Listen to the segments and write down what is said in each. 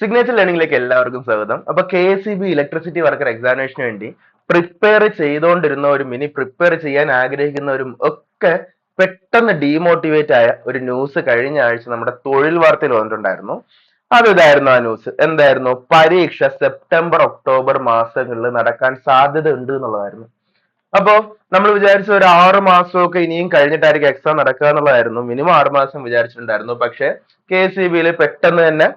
Signature ലേണിംഗിലേക്ക് എല്ലാവർക്കും സ്വാഗതം. അപ്പൊ KSEB ഇലക്ട്രിസിറ്റി വർക്കർ എക്സാമിനേഷന് വേണ്ടി പ്രിപ്പയർ ചെയ്തുകൊണ്ടിരുന്ന ഒരു പ്രിപ്പയർ ചെയ്യാൻ ആഗ്രഹിക്കുന്നവരും ഒക്കെ പെട്ടെന്ന് ഡീമോട്ടിവേറ്റ് ആയ ഒരു ന്യൂസ് കഴിഞ്ഞ ആഴ്ച നമ്മുടെ തൊഴിൽ വാർത്തയിൽ വന്നിട്ടുണ്ടായിരുന്നു. അത് ഇതായിരുന്നു. ആ ന്യൂസ് എന്തായിരുന്നു? പരീക്ഷ സെപ്റ്റംബർ ഒക്ടോബർ മാസങ്ങളിൽ നടക്കാൻ സാധ്യത ഉണ്ട് എന്നുള്ളതായിരുന്നു. അപ്പോ നമ്മൾ വിചാരിച്ച ഒരു 6 മാസമൊക്കെ ഇനിയും കഴിഞ്ഞിട്ടായിരിക്കും എക്സാം നടക്കുക എന്നുള്ളതായിരുന്നു. മിനിമം 6 മാസം വിചാരിച്ചിട്ടുണ്ടായിരുന്നു. പക്ഷെ KSEB പെട്ടെന്ന് തന്നെ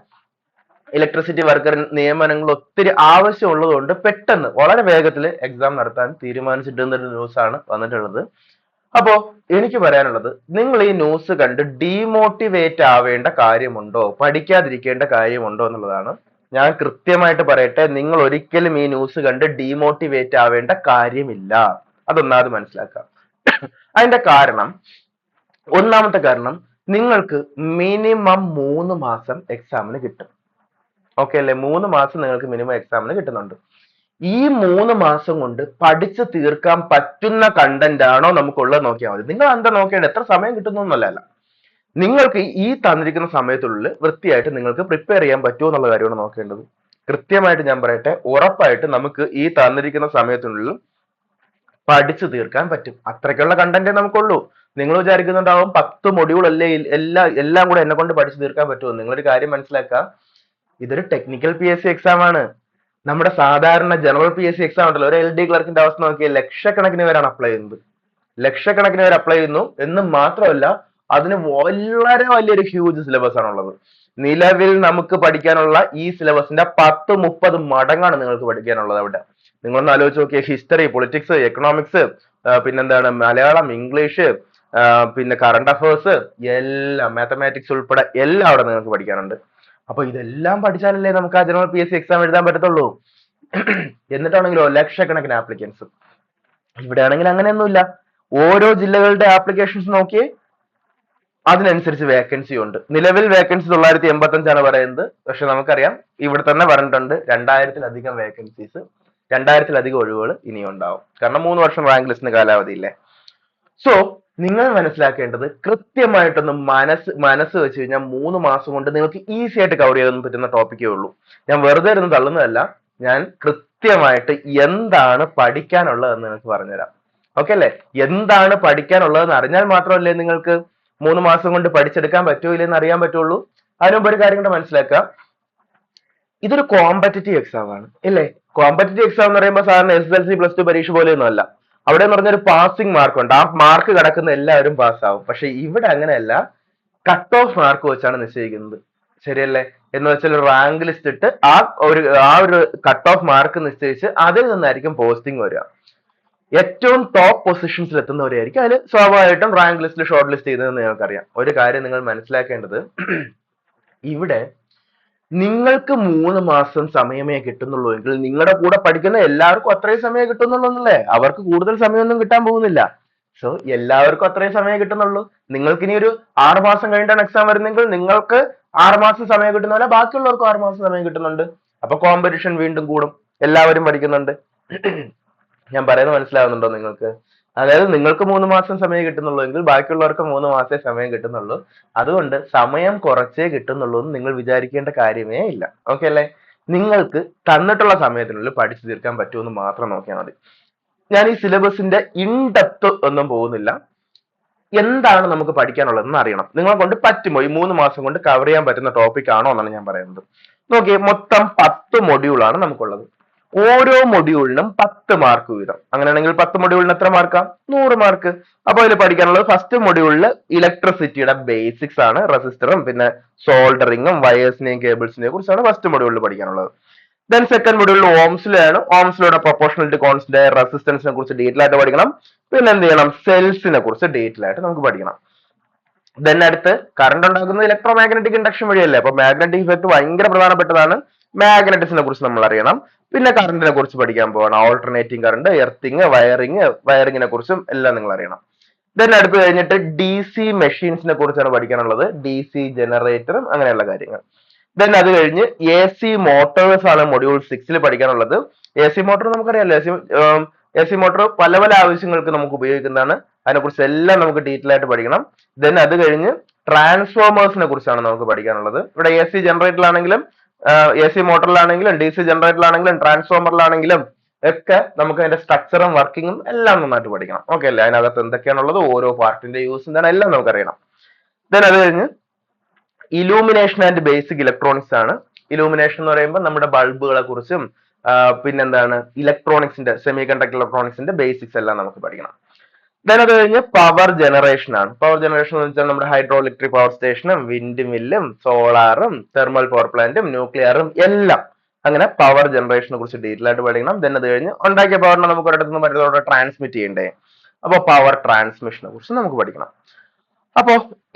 ഇലക്ട്രിസിറ്റി വർക്കർ നിയമനങ്ങൾ ഒത്തിരി ആവശ്യമുള്ളതുകൊണ്ട് പെട്ടെന്ന് വളരെ വേഗത്തിൽ എക്സാം നടത്താൻ തീരുമാനിച്ചിട്ടുള്ള ഒരു ന്യൂസ് ആണ് വന്നിട്ടുള്ളത്. അപ്പോ എനിക്ക് പറയാനുള്ളത്, നിങ്ങൾ ഈ ന്യൂസ് കണ്ട് ഡീമോട്ടിവേറ്റ് ആവേണ്ട കാര്യമുണ്ടോ, പഠിക്കാതിരിക്കേണ്ട കാര്യമുണ്ടോ എന്നുള്ളതാണ്. ഞാൻ കൃത്യമായിട്ട് പറയട്ടെ, നിങ്ങൾ ഒരിക്കലും ഈ ന്യൂസ് കണ്ട് ഡീമോട്ടിവേറ്റ് ആവേണ്ട കാര്യമില്ല. അതൊന്നാമത് മനസ്സിലാക്കാം. അതിന്റെ കാരണം, ഒന്നാമത്തെ കാരണം, നിങ്ങൾക്ക് മിനിമം 3 മാസം എക്സാമിന് കിട്ടും. ഓക്കെ അല്ലേ? 3 മാസം നിങ്ങൾക്ക് മിനിമം എക്സാമിന് കിട്ടുന്നുണ്ട്. ഈ 3 മാസം കൊണ്ട് പഠിച്ചു തീർക്കാൻ പറ്റുന്ന കണ്ടന്റ് ആണോ നമുക്കുള്ളത് നോക്കിയാൽ മതി. നിങ്ങൾ എന്താ നോക്കേണ്ടത്? എത്ര സമയം കിട്ടുന്നു എന്നല്ല, നിങ്ങൾക്ക് ഈ തന്നിരിക്കുന്ന സമയത്തുള്ളിൽ വൃത്തിയായിട്ട് നിങ്ങൾക്ക് പ്രിപ്പയർ ചെയ്യാൻ പറ്റുമോ എന്നുള്ള കാര്യമാണ് നോക്കേണ്ടത്. കൃത്യമായിട്ട് ഞാൻ പറയട്ടെ, ഉറപ്പായിട്ട് നമുക്ക് ഈ തന്നിരിക്കുന്ന സമയത്തിനുള്ളിൽ പഠിച്ചു തീർക്കാൻ പറ്റും. അത്രയ്ക്കുള്ള കണ്ടന്റേ നമുക്കുള്ളൂ. നിങ്ങൾ വിചാരിക്കുന്നുണ്ടാവും 10 മൊഡ്യൂൾ അല്ലേ എല്ലാം കൂടെ എന്നെ കൊണ്ട് പഠിച്ചു തീർക്കാൻ പറ്റുമോ? നിങ്ങളൊരു കാര്യം മനസ്സിലാക്കുക, ഇതൊരു ടെക്നിക്കൽ PSC എക്സാം ആണ്. നമ്മുടെ സാധാരണ ജനറൽ PSC എക്സാം ഉണ്ടല്ലോ, ഒരു LD ക്ലർക്കിന്റെ അവസ്ഥ നോക്കിയാൽ ലക്ഷക്കണക്കിന് പേരാണ് അപ്ലൈ ചെയ്യുന്നത്. ലക്ഷക്കണക്കിന് പേര് അപ്ലൈ ചെയ്യുന്നു എന്ന് മാത്രമല്ല, അതിന് വളരെ വലിയൊരു ഹ്യൂജ് സിലബസ് ആണുള്ളത്. നിലവിൽ നമുക്ക് പഠിക്കാനുള്ള ഈ സിലബസിന്റെ 10-30 മടങ്ങാണ് നിങ്ങൾക്ക് പഠിക്കാനുള്ളത് അവിടെ. നിങ്ങളൊന്ന് ആലോചിച്ച് നോക്കിയ ഹിസ്റ്ററി, പൊളിറ്റിക്സ്, എക്കണോമിക്സ്, പിന്നെന്താണ് മലയാളം, ഇംഗ്ലീഷ്, പിന്നെ കറണ്ട് അഫയേഴ്സ്, എല്ലാം മാത്തമാറ്റിക്സ് ഉൾപ്പെടെ എല്ലാം അവിടെ നിങ്ങൾക്ക് പഠിക്കാനുണ്ട്. അപ്പൊ ഇതെല്ലാം പഠിച്ചാലല്ലേ നമുക്ക് ആ ജനറൽ PSC എക്സാം എഴുതാൻ പറ്റത്തുള്ളൂ. എന്നിട്ടാണെങ്കിലോ ലക്ഷക്കണക്കിന് ആപ്ലിക്കൻസ്. ഇവിടെ ആണെങ്കിൽ അങ്ങനെയൊന്നുമില്ല. ഓരോ ജില്ലകളുടെ ആപ്ലിക്കേഷൻസ് നോക്കിയേ, അതിനനുസരിച്ച് വേക്കൻസി ഉണ്ട്. നിലവിൽ വേക്കൻസി 985 പറയുന്നത്. പക്ഷെ നമുക്കറിയാം ഇവിടെ തന്നെ പറഞ്ഞിട്ടുണ്ട് 2000-ലധികം വേക്കൻസീസ്, 2000-ലധികം ഒഴിവുകൾ ഇനിയും ഉണ്ടാവും. കാരണം 3 വർഷം റാങ്ക് ലിസ്റ്റിന് കാലാവധി ഇല്ലേ. സോ നിങ്ങൾ മനസ്സിലാക്കേണ്ടത്, കൃത്യമായിട്ടൊന്ന് മനസ്സ് വെച്ച് കഴിഞ്ഞാൽ 3 മാസം കൊണ്ട് നിങ്ങൾക്ക് ഈസി ആയിട്ട് കവർ ചെയ്യാൻ പറ്റുന്ന ടോപ്പിക്കേ ഉള്ളൂ. ഞാൻ വെറുതെ ഇരുന്ന് തള്ളുന്നതല്ല, ഞാൻ കൃത്യമായിട്ട് എന്താണ് പഠിക്കാനുള്ളതെന്ന് നിങ്ങൾക്ക് പറഞ്ഞുതരാം. ഓക്കെ അല്ലേ? എന്താണ് പഠിക്കാനുള്ളതെന്ന് അറിഞ്ഞാൽ മാത്രമല്ലേ നിങ്ങൾക്ക് 3 മാസം കൊണ്ട് പഠിച്ചെടുക്കാൻ പറ്റൂലെന്ന് അറിയാൻ പറ്റുള്ളൂ. അതിനുമുമ്പ് ഒരു കാര്യം കൂടെ മനസ്സിലാക്കുക, ഇതൊരു കോമ്പറ്റീറ്റീവ് എക്സാം ആണ് അല്ലേ? കോമ്പറ്റീറ്റീവ് എക്സാം എന്ന് പറയുമ്പോൾ സാധാരണ SSLC +2 പരീക്ഷ പോലെയൊന്നും അല്ല. അവിടെ എന്ന് പറഞ്ഞൊരു പാസിംഗ് മാർക്ക് ഉണ്ട്. ആ മാർക്ക് കടക്കുന്ന എല്ലാവരും പാസ്സാവും. പക്ഷെ ഇവിടെ അങ്ങനെയല്ല, കട്ട് ഓഫ് മാർക്ക് വെച്ചാണ് നിശ്ചയിക്കുന്നത്. ശരിയല്ലേ? എന്ന് വെച്ചാൽ റാങ്ക് ലിസ്റ്റ് ഇട്ട് ആ ഒരു കട്ട് ഓഫ് മാർക്ക് നിശ്ചയിച്ച് അതിൽ നിന്നായിരിക്കും പോസ്റ്റിംഗ് വരിക. ഏറ്റവും ടോപ്പ് പൊസിഷൻസിൽ എത്തുന്നവരായിരിക്കും അതിൽ സ്വാഭാവികമായിട്ടും റാങ്ക് ലിസ്റ്റിൽ ഷോർട്ട് ലിസ്റ്റ് ചെയ്തതെന്ന് നിങ്ങൾക്കറിയാം. ഒരു കാര്യം നിങ്ങൾ മനസ്സിലാക്കേണ്ടത്, ഇവിടെ നിങ്ങൾക്ക് 3 മാസം സമയമേ കിട്ടുന്നുള്ളൂ എങ്കിൽ നിങ്ങളുടെ കൂടെ പഠിക്കുന്ന എല്ലാവർക്കും അത്രയും സമയം കിട്ടുന്നുള്ളൂ എന്നല്ലേ? അവർക്ക് കൂടുതൽ സമയമൊന്നും കിട്ടാൻ പോകുന്നില്ല. സോ എല്ലാവർക്കും അത്രയും സമയം കിട്ടുന്നുള്ളൂ. നിങ്ങൾക്ക് ഇനി ഒരു 6 മാസം കഴിഞ്ഞിട്ടാണ് എക്സാം വരുന്നെങ്കിൽ നിങ്ങൾക്ക് 6 മാസം സമയം കിട്ടുന്ന പോലെ ബാക്കിയുള്ളവർക്കും 6 മാസം സമയം കിട്ടുന്നുണ്ട്. അപ്പൊ കോമ്പറ്റീഷൻ വീണ്ടും കൂടും. എല്ലാവരും പഠിക്കുന്നുണ്ട്. ഞാൻ പറയുന്നത് മനസ്സിലാവുന്നുണ്ടോ നിങ്ങൾക്ക്? അതായത് നിങ്ങൾക്ക് 3 മാസം സമയം കിട്ടുന്നുള്ളൂ എങ്കിൽ ബാക്കിയുള്ളവർക്ക് 3 മാസേ സമയം കിട്ടുന്നുള്ളൂ. അതുകൊണ്ട് സമയം കുറച്ചേ കിട്ടുന്നുള്ളൂ എന്ന് നിങ്ങൾ വിചാരിക്കേണ്ട കാര്യമേ ഇല്ല. ഓക്കെ അല്ലേ? നിങ്ങൾക്ക് തന്നിട്ടുള്ള സമയത്തിനുള്ളിൽ പഠിച്ചു തീർക്കാൻ പറ്റുമെന്ന് മാത്രം നോക്കിയാൽ മതി. ഞാൻ ഈ സിലബസിന്റെ ഇൻഡെപ്ത് ഒന്നും പോകുന്നില്ല. എന്താണ് നമുക്ക് പഠിക്കാനുള്ളതെന്ന് അറിയണം. നിങ്ങളെ കൊണ്ട് പറ്റുമോ ഈ 3 മാസം കൊണ്ട് കവർ ചെയ്യാൻ പറ്റുന്ന ടോപ്പിക് ആണോ എന്നാണ് ഞാൻ പറയുന്നത്. നോക്കിയേ, മൊത്തം 10 മൊഡ്യൂളാണ് നമുക്കുള്ളത്. ഓരോ മൊഡ്യൂളിനും 10 മാർക്ക് വീതം. അങ്ങനെയാണെങ്കിൽ 10 മൊഡ്യൂളിന് എത്ര മാർക്കാ? 100 മാർക്ക്. അപ്പൊ അതിൽ പഠിക്കാനുള്ളത്, ഫസ്റ്റ് മൊഡ്യൂളിൽ ഇലക്ട്രിസിറ്റിയുടെ ബേസിക്സ് ആണ്. റെസിസ്റ്ററും പിന്നെ സോൾഡറിങ്ങും വയേഴ്സിനെയും കേബിൾസിനെയും കുറിച്ചാണ് ഫസ്റ്റ് മൊഡ്യൂളിൽ പഠിക്കാനുള്ളത്. ദെൻ സെക്കൻഡ് മൊഡ്യൂളിൽ ഓംസിലാണ്. ഓംസിലൂടെ പ്രൊപ്പോർഷണലിറ്റി കോൺസ്റ്റന്റ്, റെസിസ്റ്റൻസിനെ കുറിച്ച് ഡീറ്റെയിൽ ആയിട്ട് പഠിക്കണം. പിന്നെ എന്ത് ചെയ്യണം? സെൽസിനെ കുറിച്ച് ഡീറ്റെയിൽ ആയിട്ട് നമുക്ക് പഠിക്കണം. ദെൻ അടുത്ത് കറണ്ട് ഉണ്ടാക്കുന്നത് ഇലക്ട്രോ മാഗ്നറ്റിക് ഇൻഡക്ഷൻ വഴിയല്ലേ. അപ്പൊ മാഗ്നറ്റിക് ഇഫക്ട് ഭയങ്കര പ്രധാനപ്പെട്ടതാണ്. മാഗ്നറ്റിക്സിനെ കുറിച്ച് നമ്മൾ അറിയണം. പിന്നെ കറണ്ടിനെ കുറിച്ച് പഠിക്കാൻ പോകണം. ഓൾട്ടർനേറ്റിംഗ് കറണ്ട്, എർത്തിങ്, വയറിങ്ങിനെ കുറിച്ചും എല്ലാം നിങ്ങൾ അറിയണം. ദെൻ അടുത്ത് കഴിഞ്ഞിട്ട് DC മെഷീൻസിനെ കുറിച്ചാണ് പഠിക്കാനുള്ളത്. DC ജനറേറ്ററും അങ്ങനെയുള്ള കാര്യങ്ങൾ. ദെൻ അത് കഴിഞ്ഞ് AC മോട്ടോഴ്സ് ആണ് മൊഡ്യൂൾ 6 പഠിക്കാനുള്ളത്. AC മോട്ടോർ നമുക്കറിയാലോ. AC മോട്ടോർ പല പല ആവശ്യങ്ങൾക്ക് നമുക്ക് ഉപയോഗിക്കുന്നതാണ്. അതിനെക്കുറിച്ച് എല്ലാം നമുക്ക് ഡീറ്റെയിൽ ആയിട്ട് പഠിക്കണം. ദെൻ അത് കഴിഞ്ഞ് ട്രാൻസ്ഫോമേഴ്സിനെ കുറിച്ചാണ് നമുക്ക് പഠിക്കാനുള്ളത്. ഇവിടെ AC ജനറേറ്റർ ആണെങ്കിലും AC മോട്ടറിലാണെങ്കിലും DC ജനറേറ്ററിലാണെങ്കിലും ട്രാൻസ്ഫോമറിലാണെങ്കിലും ഒക്കെ നമുക്ക് അതിന്റെ സ്ട്രക്ചറും വർക്കിങ്ങും എല്ലാം നന്നായിട്ട് പഠിക്കണം. ഓക്കെ അല്ലേ? അതിനകത്ത് എന്തൊക്കെയാണുള്ളത്, ഓരോ പാർട്ടിന്റെ യൂസ് എന്താണ്, എല്ലാം നമുക്കറിയണം. ദെൻ അത് കഴിഞ്ഞ് ഇലൂമിനേഷൻ ആൻഡ് ബേസിക് ഇലക്ട്രോണിക്സ് ആണ്. ഇലൂമിനേഷൻ എന്ന് പറയുമ്പോൾ നമ്മുടെ ബൾബുകളെ കുറിച്ചും പിന്നെന്താണ് ഇലക്ട്രോണിക്സിന്റെ സെമി കണ്ടക്ടർ ഇലക്ട്രോണിക്സിന്റെ ബേസിക്സ് എല്ലാം നമുക്ക് പഠിക്കണം. ദെൻ അത് കഴിഞ്ഞ് പവർ ജനറേഷൻ ആണ്. പവർ ജനറേഷൻ എന്ന് വെച്ചാൽ നമ്മുടെ ഹൈഡ്രോ ഇലക്ട്രിക് പവർ സ്റ്റേഷനും വിൻഡ് മില്ലും സോളാറും തെർമൽ പവർ പ്ലാന്റും ന്യൂക്ലിയറും എല്ലാം അങ്ങനെ പവർ ജനറേഷനെ കുറിച്ച് ഡീറ്റെയിൽ ആയിട്ട് പഠിക്കണം. ദെൻ അത് കഴിഞ്ഞ് ഉണ്ടാക്കിയ പവറിനെ നമുക്ക് ഒരിടത്തു നിന്ന് മറ്റൊരാളോട് ട്രാൻസ്മിറ്റ് ചെയ്യണ്ടേ, അപ്പോൾ പവർ ട്രാൻസ്മിഷനെ കുറിച്ച് നമുക്ക് പഠിക്കണം. അപ്പോ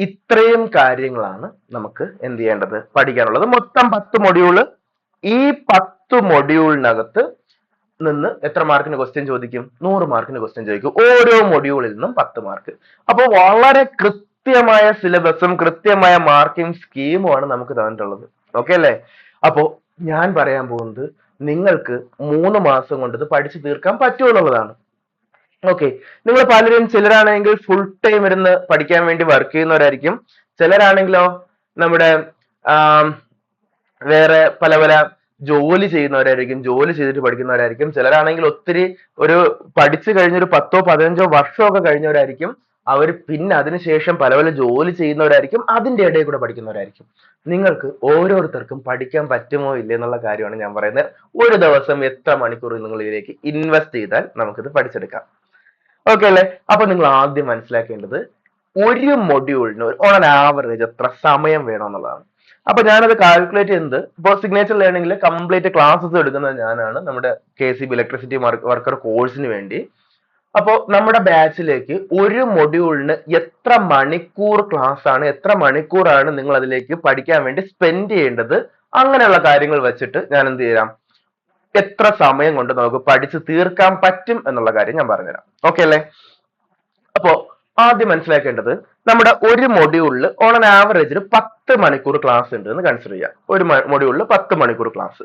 ഇത്രയും കാര്യങ്ങളാണ് നമുക്ക് എന്ത് ചെയ്യേണ്ടത്, പഠിക്കാനുള്ളത്. മൊത്തം 10 മൊഡ്യൂള്. ഈ 10 മൊഡ്യൂളിനകത്ത് നിന്ന് എത്ര മാർക്കിന് ക്വസ്റ്റ്യൻ ചോദിക്കും? 100 മാർക്കിന് ക്വസ്റ്റ്യൻ ചോദിക്കും. ഓരോ മൊഡ്യൂളിൽ നിന്നും 10 മാർക്ക്. അപ്പോൾ വളരെ കൃത്യമായ സിലബസും കൃത്യമായ മാർക്കിംഗ് സ്കീമുമാണ് നമുക്ക് തന്നിട്ടുള്ളത്. ഓക്കെ അല്ലേ? അപ്പോ ഞാൻ പറയാൻ പോകുന്നത് നിങ്ങൾക്ക് 3 മാസം കൊണ്ട് ഇത് പഠിച്ചു തീർക്കാൻ പറ്റുമെന്നുള്ളതാണ്. ഓക്കെ, നിങ്ങൾ പലരും, ചിലരാണെങ്കിൽ ഫുൾ ടൈം ഇരുന്ന് പഠിക്കാൻ വേണ്ടി വർക്ക് ചെയ്യുന്നവരായിരിക്കും. ചിലരാണെങ്കിലോ നമ്മുടെ വേറെ പല പല ജോലി ചെയ്യുന്നവരായിരിക്കും, ജോലി ചെയ്തിട്ട് പഠിക്കുന്നവരായിരിക്കും. ചിലരാണെങ്കിൽ ഒത്തിരി ഒരു പഠിച്ചു കഴിഞ്ഞൊരു 10ഓ 15ഓ വർഷമൊക്കെ കഴിഞ്ഞവരായിരിക്കും. അവർ പിന്നെ അതിനുശേഷം പല പല ജോലി ചെയ്യുന്നവരായിരിക്കും, അതിന്റെ ഇടയിൽ കൂടെ പഠിക്കുന്നവരായിരിക്കും. നിങ്ങൾക്ക് ഓരോരുത്തർക്കും പഠിക്കാൻ പറ്റുമോ ഇല്ലേ എന്നുള്ള കാര്യമാണ് ഞാൻ പറയുന്നത്. ഒരു ദിവസം എത്ര മണിക്കൂർ നിങ്ങൾ ഇതിലേക്ക് ഇൻവെസ്റ്റ് ചെയ്താൽ നമുക്കിത് പഠിച്ചെടുക്കാം. ഓക്കെ അല്ലേ? അപ്പൊ നിങ്ങൾ ആദ്യം മനസ്സിലാക്കേണ്ടത് ഒരു മൊഡ്യൂളിന് ഓൺ ആവറേജ് എത്ര സമയം വേണമെന്നുള്ളതാണ്. അപ്പൊ ഞാനത് കാൽക്കുലേറ്റ് ചെയ്യുന്നത്, ഇപ്പോൾ സിഗ്നേച്ചർ ലേണിംഗിൽ കംപ്ലീറ്റ് ക്ലാസ്സസ് എടുക്കുന്നത് ഞാനാണ് നമ്മുടെ KCB ഇലക്ട്രിസിറ്റി വർക്കർ കോഴ്സിന് വേണ്ടി. അപ്പോൾ നമ്മുടെ ബാച്ചിലേക്ക് ഒരു മൊഡ്യൂളിന് എത്ര മണിക്കൂർ ക്ലാസ് ആണ്, എത്ര മണിക്കൂറാണ് നിങ്ങൾ അതിലേക്ക് പഠിക്കാൻ വേണ്ടി സ്പെൻഡ് ചെയ്യേണ്ടത്, അങ്ങനെയുള്ള കാര്യങ്ങൾ വെച്ചിട്ട് ഞാൻ എന്ത് ചെയ്യാം, എത്ര സമയം കൊണ്ട് നമുക്ക് പഠിച്ച് തീർക്കാൻ പറ്റും എന്നുള്ള കാര്യം ഞാൻ പറഞ്ഞുതരാം. ഓക്കെ അല്ലേ? അപ്പോ ആദ്യം മനസ്സിലാക്കേണ്ടത്, നമ്മുടെ ഒരു മൊഡ്യൂളിൽ ഓൺ ആവറേജ് 10 മണിക്കൂർ ക്ലാസ് ഉണ്ട് എന്ന് കൺസിഡർ ചെയ്യാം. ഒരു മൊഡ്യൂളിൽ 10 മണിക്കൂർ ക്ലാസ്.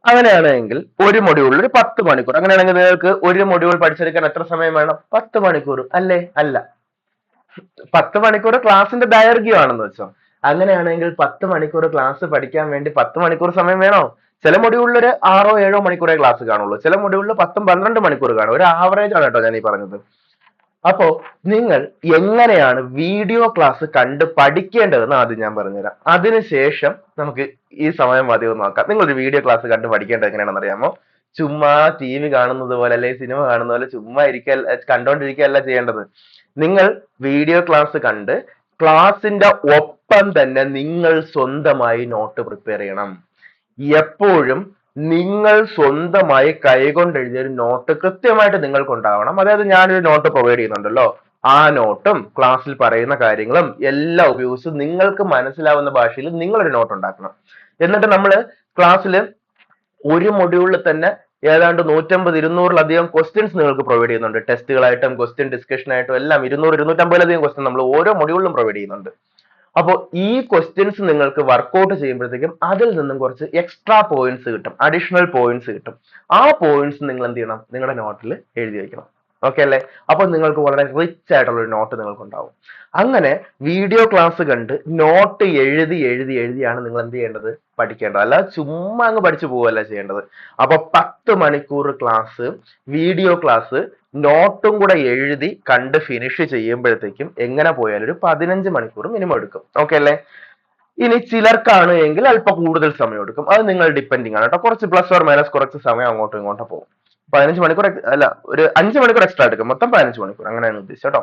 അങ്ങനെയാണെങ്കിൽ ഒരു മൊഡ്യൂളിൽ ഒരു 10 മണിക്കൂർ. അങ്ങനെയാണെങ്കിൽ നിങ്ങൾക്ക് ഒരു മൊഡ്യൂൾ പഠിച്ചെടുക്കാൻ എത്ര സമയം വേണം? 10 മണിക്കൂർ അല്ലേ? അല്ല, 10 മണിക്കൂർ ക്ലാസിന്റെ ദൈർഘ്യമാണെന്ന് വെച്ചോ. അങ്ങനെയാണെങ്കിൽ 10 മണിക്കൂർ ക്ലാസ് പഠിക്കാൻ വേണ്ടി 10 മണിക്കൂർ സമയം വേണോ? ചില മൊഡ്യൂളിൽ ഒരു 6ഓ 7ഓ മണിക്കൂറേ ക്ലാസ് കാണുള്ളൂ. ചില മൊഡ്യൂളിൽ 10ഉം 12 മണിക്കൂർ കാണും. ഒരു ആവറേജ് ആണ് കേട്ടോ ഞാൻ ഈ പറഞ്ഞത്. അപ്പോ നിങ്ങൾ എങ്ങനെയാണ് വീഡിയോ ക്ലാസ് കണ്ട് പഠിക്കേണ്ടതെന്ന് ആദ്യം ഞാൻ പറഞ്ഞുതരാം. അതിനുശേഷം നമുക്ക് ഈ സമയം മതിയെന്ന് നോക്കാം. നിങ്ങൾ ഒരു വീഡിയോ ക്ലാസ് കണ്ട് പഠിക്കേണ്ടത് എങ്ങനെയാണെന്ന് അറിയാമോ? ചുമ്മാ TV കാണുന്നത് പോലെ അല്ലെ സിനിമ കാണുന്ന പോലെ ചുമ്മാ കണ്ടോണ്ടിരിക്കുകയല്ല ചെയ്യേണ്ടത്. നിങ്ങൾ വീഡിയോ ക്ലാസ് കണ്ട് ക്ലാസിന്റെ ഒപ്പം തന്നെ നിങ്ങൾ സ്വന്തമായി നോട്ട് പ്രിപ്പയർ ചെയ്യണം. എപ്പോഴും നിങ്ങൾ സ്വന്തമായി കൈകൊണ്ട് എഴുതിയ ഒരു നോട്ട് കൃത്യമായിട്ട് നിങ്ങൾക്ക് ഉണ്ടാവണം. അതായത് ഞാനൊരു നോട്ട് പ്രൊവൈഡ് ചെയ്യുന്നുണ്ടല്ലോ, ആ നോട്ടും ക്ലാസ്സിൽ പറയുന്ന കാര്യങ്ങളും എല്ലാം ഉപയോഗിച്ച് നിങ്ങൾക്ക് മനസ്സിലാവുന്ന ഭാഷയിൽ നിങ്ങളൊരു നോട്ട് ഉണ്ടാക്കണം. എന്നിട്ട് നമ്മൾ ക്ലാസ്സിൽ ഒരു മൊഡ്യൂളിൽ തന്നെ ഏതാണ്ട് 150-200-ലധികം ക്വസ്റ്റ്യൻസ് നിങ്ങൾക്ക് പ്രൊവൈഡ് ചെയ്യുന്നുണ്ട്. ടെസ്റ്റുകളായിട്ടും ക്വസ്റ്റ്യൻ ഡിസ്കഷൻ ആയിട്ടും എല്ലാം 200-250-ലധികം ക്വസ്റ്റ്യൻ നമ്മൾ ഓരോ മൊഡ്യൂളിലും പ്രൊവൈഡ് ചെയ്യുന്നുണ്ട്. അപ്പോൾ ഈ ക്വസ്റ്റ്യൻസ് നിങ്ങൾക്ക് വർക്ക്ഔട്ട് ചെയ്യുമ്പോഴത്തേക്കും അതിൽ നിന്നും കുറച്ച് എക്സ്ട്രാ പോയിന്റ്സ് കിട്ടും, അഡീഷണൽ പോയിന്റ്സ് കിട്ടും. ആ പോയിന്റ്സ് നിങ്ങൾ എന്ത് ചെയ്യണം? നിങ്ങളുടെ നോട്ടിൽ എഴുതി വെക്കണം. ഓക്കെ അല്ലേ? അപ്പൊ നിങ്ങൾക്ക് വളരെ റിച്ച് ആയിട്ടുള്ള ഒരു നോട്ട് നിങ്ങൾക്ക് ഉണ്ടാവും. അങ്ങനെ വീഡിയോ ക്ലാസ് കണ്ട് നോട്ട് എഴുതി എഴുതി എഴുതിയാണ് നിങ്ങൾ എന്ത് ചെയ്യേണ്ടത്? പഠിക്കേണ്ടത്. അല്ല ചുമ്മാ അങ്ങ് പഠിച്ചു പോവല്ല ചെയ്യേണ്ടത്. അപ്പൊ 10 മണിക്കൂർ ക്ലാസ് വീഡിയോ ക്ലാസ് നോട്ടും കൂടെ എഴുതി കണ്ട് ഫിനിഷ് ചെയ്യുമ്പോഴത്തേക്കും എങ്ങനെ പോയാലും ഒരു 15 മണിക്കൂർ മിനിമം എടുക്കും. ഓക്കെ അല്ലേ? ഇനി ചിലർക്കാണ് എങ്കിൽ അല്പം കൂടുതൽ സമയം എടുക്കും. അത് നിങ്ങൾ ഡിപ്പെൻഡിങ് ആണ് കേട്ടോ. കുറച്ച് പ്ലസ് ഓർ മൈനസ് കുറച്ച് സമയം അങ്ങോട്ടും ഇങ്ങോട്ടും പോകും. 15 മണിക്കൂർ അല്ല, ഒരു 5 മണിക്കൂർ എക്സ്ട്രാ എടുക്കും. മൊത്തം 15 മണിക്കൂർ അങ്ങനെയാണ് ഉദ്ദേശിച്ചത് കേട്ടോ.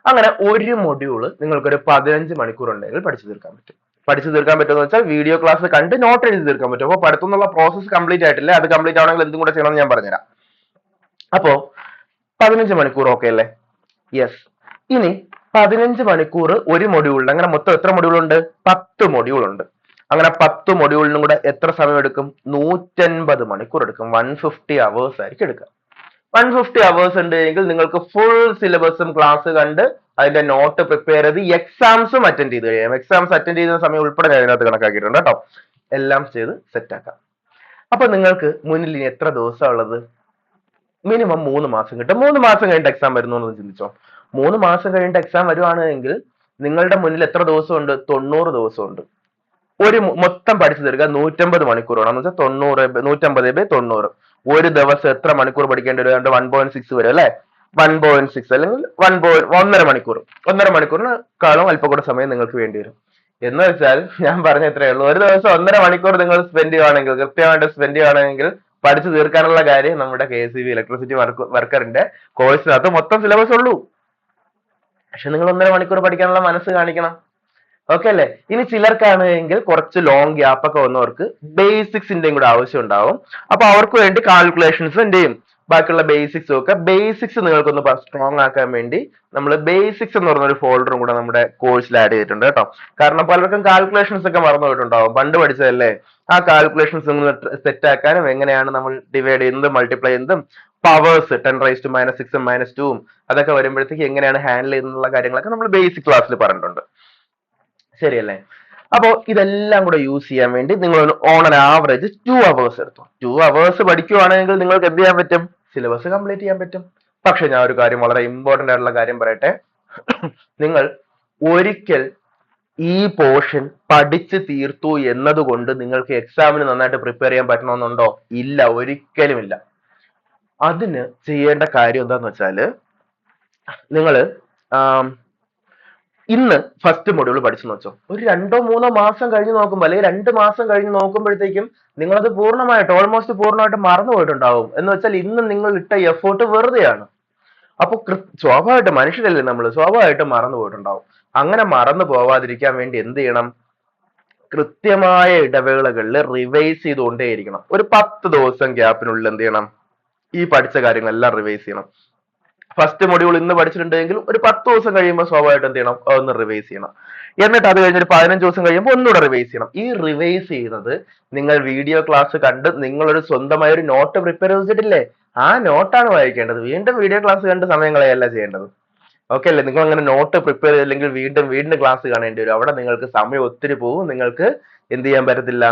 അങ്ങനെ ഒരു മൊഡ്യൂള് നിങ്ങൾക്കൊരു 15 മണിക്കൂർ ഉണ്ടെങ്കിൽ പഠിച്ചു തീർക്കാൻ പറ്റും. പഠിച്ചു തീർക്കാൻ പറ്റുമെന്ന് വെച്ചാൽ വീഡിയോ ക്ലാസ് കണ്ട് നോട്ട് എഴുതി തീർക്കാൻ പറ്റും. അപ്പോൾ പഠിത്തം എന്നുള്ള പ്രോസസ് കംപ്ലീറ്റ് ആയിട്ടില്ല. അത് കംപ്ലീറ്റ് ആവണമെങ്കിൽ എന്തും കൂടെ ചെയ്യണമെന്ന് ഞാൻ പറഞ്ഞുതരാം. അപ്പോ 15 മണിക്കൂർ ഓക്കെ അല്ലേ? യെസ്. ഇനി 15 മണിക്കൂർ ഒരു മൊഡ്യൂളിൽ, അങ്ങനെ മൊത്തം എത്ര മൊഡ്യൂൾ ഉണ്ട്? 10 മൊഡ്യൂൾ ഉണ്ട്. അങ്ങനെ 10 മൊഡ്യൂളിനും കൂടെ എത്ര സമയം എടുക്കും? 150 മണിക്കൂർ എടുക്കും. 150 അവേഴ്സ് ആയിരിക്കും എടുക്കുക. 150 അവേഴ്സ് ഉണ്ട് എങ്കിൽ നിങ്ങൾക്ക് ഫുൾ സിലബസും ക്ലാസ് കണ്ട് അതിന്റെ നോട്ട് പ്രിപ്പയർ ചെയ്ത് എക്സാംസും അറ്റൻഡ് ചെയ്ത് കഴിയാം. എക്സാംസ് അറ്റൻഡ് ചെയ്യുന്ന സമയം ഉൾപ്പെടെ ഞാൻ അതിനകത്ത് കണക്കാക്കിയിട്ടുണ്ട് കേട്ടോ. എല്ലാം ചെയ്ത് സെറ്റ് ആക്കാം. അപ്പൊ നിങ്ങൾക്ക് മുന്നിൽ ഇനി എത്ര ദിവസം ഉള്ളത്? മിനിമം 3 മാസം കിട്ടും. 3 മാസം കഴിഞ്ഞിട്ട് എക്സാം വരുന്നു എന്ന് ചിന്തിച്ചോ. 3 മാസം കഴിഞ്ഞിട്ട് എക്സാം വരുവാണെങ്കിൽ നിങ്ങളുടെ മുന്നിൽ എത്ര ദിവസമുണ്ട്? 90 ദിവസമുണ്ട്. മൊത്തം പഠിച്ചു തീർക്കുക 150 മണിക്കൂറാണ്. എന്ന് വെച്ചാൽ 150/90. ഒരു ദിവസം എത്ര മണിക്കൂർ പഠിക്കേണ്ടി വരും? 1.6 വരും അല്ലെ? 1.6 അല്ലെങ്കിൽ 1.5 മണിക്കൂർ. 1.5 മണിക്കൂറിനെക്കാളും അല്പം കൂടെ സമയം നിങ്ങൾക്ക് വേണ്ടി വരും. എന്ന് വെച്ചാൽ ഞാൻ പറഞ്ഞ എത്രയേ ഉള്ളൂ, ഒരു ദിവസം 1.5 മണിക്കൂർ നിങ്ങൾ സ്പെൻഡ് ചെയ്യുവാണെങ്കിൽ, കൃത്യമായിട്ട് സ്പെൻഡ് ചെയ്യുവാണെങ്കിൽ പഠിച്ചു തീർക്കാനുള്ള കാര്യം നമ്മുടെ KSEB ഇലക്ട്രിസിറ്റി വർക്കറിന്റെ കോഴ്സിനകത്ത് മൊത്തം സിലബസ് ഉള്ളൂ. പക്ഷെ നിങ്ങൾ 1.5 മണിക്കൂർ പഠിക്കാനുള്ള മനസ്സ് കാണിക്കണം. ഓക്കെ അല്ലേ? ഇനി ചിലർക്കാണെങ്കിൽ കുറച്ച് ലോങ് ഗ്യാപ്പ് ഒക്കെ വന്നവർക്ക് ബേസിക്സിന്റെയും കൂടെ ആവശ്യം ഉണ്ടാവും. അപ്പൊ അവർക്ക് വേണ്ടി കാൽക്കുലേഷൻസിന്റെയും ബാക്കിയുള്ള ബേസിക്സും ഒക്കെ, ബേസിക്സ് നിങ്ങൾക്കൊന്ന് സ്ട്രോങ് ആക്കാൻ വേണ്ടി നമ്മൾ ബേസിക്സ് എന്ന് പറഞ്ഞൊരു ഫോൾഡറും കൂടെ നമ്മുടെ കോഴ്സിൽ ആഡ് ചെയ്തിട്ടുണ്ട് കേട്ടോ. കാരണം പലർക്കും കാൽക്കുലേഷൻസ് ഒക്കെ മറന്നു പോയിട്ടുണ്ടാവും, പണ്ട് പഠിച്ചതല്ലേ. ആ കാൽക്കുലേഷൻസ് സെറ്റ് ആക്കാനും എങ്ങനെയാണ് നമ്മൾ ഡിവൈഡ് ചെയ്യുന്നതും മൾട്ടിപ്ലൈ ചെയ്യുന്നതും പവേഴ്സ് 10⁻⁶ -2 അതൊക്കെ വരുമ്പോഴത്തേക്ക് എങ്ങനെയാണ് ഹാൻഡിൽ ചെയ്യുന്നുള്ള കാര്യങ്ങളൊക്കെ നമ്മൾ ബേസിക് ക്ലാസ്സിൽ പറഞ്ഞിട്ടുണ്ട്. ശരിയല്ലേ? അപ്പോ ഇതെല്ലാം കൂടെ യൂസ് ചെയ്യാൻ വേണ്ടി നിങ്ങൾ ഓൺ ആൻ ആവറേജ് 2 hours എടുത്തു. 2 hours പഠിക്കുവാണെങ്കിൽ നിങ്ങൾക്ക് എന്ത് ചെയ്യാൻ പറ്റും? സിലബസ് കംപ്ലീറ്റ് ചെയ്യാൻ പറ്റും. പക്ഷെ ഞാൻ ഒരു കാര്യം, വളരെ ഇമ്പോർട്ടന്റ് ആയിട്ടുള്ള കാര്യം പറയട്ടെ. നിങ്ങൾ ഒരിക്കൽ ഈ പോർഷൻ പഠിച്ചു തീർത്തു എന്നതുകൊണ്ട് നിങ്ങൾക്ക് എക്സാമിന് നന്നായിട്ട് പ്രിപ്പയർ ചെയ്യാൻ പറ്റണമെന്നുണ്ടോ? ഇല്ല, ഒരിക്കലും ഇല്ല. അതിന് ചെയ്യേണ്ട കാര്യം എന്താന്ന് വെച്ചാല്, നിങ്ങള് ഇന്ന് ഫസ്റ്റ് മൊഡ്യൂൾ പഠിച്ചെന്ന് വെച്ചോ, ഒരു 2-3 മാസം കഴിഞ്ഞ് നോക്കുമ്പോൾ, അല്ലെങ്കിൽ 2 മാസം കഴിഞ്ഞ് നോക്കുമ്പോഴത്തേക്കും നിങ്ങളത് പൂർണ്ണമായിട്ട്, ഓൾമോസ്റ്റ് പൂർണ്ണമായിട്ട് മറന്നു പോയിട്ടുണ്ടാവും. എന്ന് വെച്ചാൽ ഇന്ന് നിങ്ങൾ ഇട്ട എഫേർട്ട് വെറുതെയാണ്. അപ്പൊ സ്വാഭാവികമായിട്ട് മനുഷ്യരല്ലേ നമ്മൾ, സ്വാഭാവികമായിട്ട് മറന്നു പോയിട്ടുണ്ടാവും. അങ്ങനെ മറന്നു പോവാതിരിക്കാൻ വേണ്ടി എന്ത് ചെയ്യണം? കൃത്യമായ ഇടവേളകളിൽ റിവൈസ് ചെയ്തുകൊണ്ടേയിരിക്കണം. ഒരു 10 ദിവസം ഗ്യാപ്പിനുള്ളിൽ എന്ത് ചെയ്യണം? ഈ പഠിച്ച കാര്യങ്ങളെല്ലാം റിവൈസ് ചെയ്യണം. ഫസ്റ്റ് മൊഡ്യൂൾ ഇന്ന് പഠിച്ചിട്ടുണ്ടെങ്കിൽ ഒരു 10 ദിവസം കഴിയുമ്പോൾ സ്വാഭാവികമായിട്ട് എന്ത് ചെയ്യണം? ഒന്ന് റിവൈസ് ചെയ്യണം. എന്നിട്ട് അത് കഴിഞ്ഞൊരു 15 ദിവസം കഴിയുമ്പോൾ ഒന്നുകൂടെ റിവൈസ് ചെയ്യണം. ഈ റിവൈസ് ചെയ്യുന്നത് നിങ്ങൾ വീഡിയോ ക്ലാസ് കണ്ട് നിങ്ങളൊരു സ്വന്തമായ ഒരു നോട്ട് പ്രിപ്പയർ ചെയ്തിട്ടില്ലേ, ആ നോട്ടാണ് വായിക്കേണ്ടത്. വീണ്ടും വീഡിയോ ക്ലാസ് കണ്ട് സമയം കളയല്ല ചെയ്യേണ്ടത്. ഓക്കെ അല്ലേ? നിങ്ങൾ അങ്ങനെ നോട്ട് പ്രിപ്പയർ ചെയ്തില്ലെങ്കിൽ വീണ്ടും വീണ്ടും ക്ലാസ് കാണേണ്ടി വരും. അവിടെ നിങ്ങൾക്ക് സമയം ഒത്തിരി പോകും. നിങ്ങൾക്ക് എന്ത് ചെയ്യാൻ പറ്റത്തില്ല?